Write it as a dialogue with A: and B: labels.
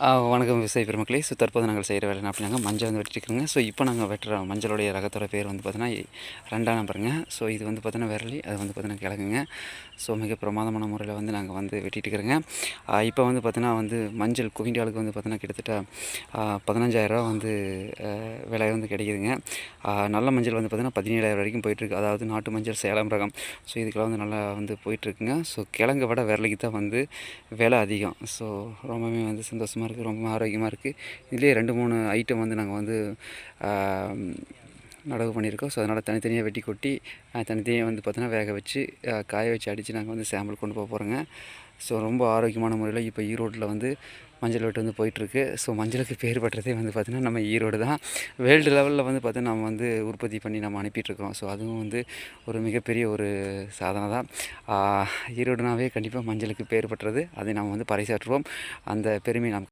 A: வணக்கம் விவசாய பெருமக்களே. தற்போது நாங்கள் செய்கிற வேலை என்ன அப்படின்னாங்க, மஞ்சள் வந்து வெட்டிட்டுருக்குறோங்க. இப்போ நாங்கள் வெட்டுற மஞ்சளுடைய ரகத்தோட பேர் வந்து பார்த்தீங்கன்னா 2ஆம் நம்பருங்க. இது வந்து பார்த்தீங்கன்னா விரலி, அது வந்து பார்த்தீங்கன்னா கிழங்குங்க. மிக பிரமாதமான முறையில் வந்து நாங்கள் வந்து வெட்டிட்டுருக்குறோங்க. இப்போ வந்து பார்த்தீங்கன்னா மஞ்சள் குவிண்டாலுக்கு வந்து பார்த்தீங்கன்னா கிட்டத்தட்ட 15,000 வந்து விலை வந்து கிடைக்குதுங்க. நல்ல மஞ்சள் வந்து பார்த்தீங்கன்னா 17,000 வரைக்கும் போயிட்டுருக்கு. அதாவது நாட்டு மஞ்சள் சேலம் ரகம். இதுக்கெல்லாம் வந்து நல்லா வந்து போயிட்டுருக்குங்க. கிழங்கை விட விரலிக்கு தான் வந்து விலை அதிகம். ரொம்பவே வந்து சந்தோஷமாக இருக்குது, ரொம்ப ஆரோக்கியமாக இருக்குது. இதுலேயே 2, 3 ஐட்டம் வந்து நாங்கள் வந்து நடவு பண்ணியிருக்கோம். அதனால் தனித்தனியாக வெட்டி கொட்டி தனித்தனியாக வந்து பார்த்தோன்னா வேக வச்சு காய வச்சு அடித்து நாங்கள் வந்து சாம்பிள் கொண்டு போக போகிறோங்க. ரொம்ப ஆரோக்கியமான முறையில் இப்போ ஈரோட்டில் வந்து மஞ்சள் வெட்டு வந்து போயிட்டுருக்கு. மஞ்சளுக்கு பேர் பெற்றதே வந்து பார்த்திங்கன்னா நம்ம ஈரோடு தான். வேர்ல்டு லெவலில் வந்து பார்த்தீங்கன்னா நம்ம வந்து உற்பத்தி பண்ணி நம்ம அனுப்பிட்டுருக்கோம். அதுவும் வந்து ஒரு மிகப்பெரிய ஒரு சாதனை தான். ஈரோடுனாவே கண்டிப்பாக மஞ்சளுக்கு பேர் பெற்றது. அதை நாம் வந்து பறைசாற்றுவோம். அந்த பெருமை நாம்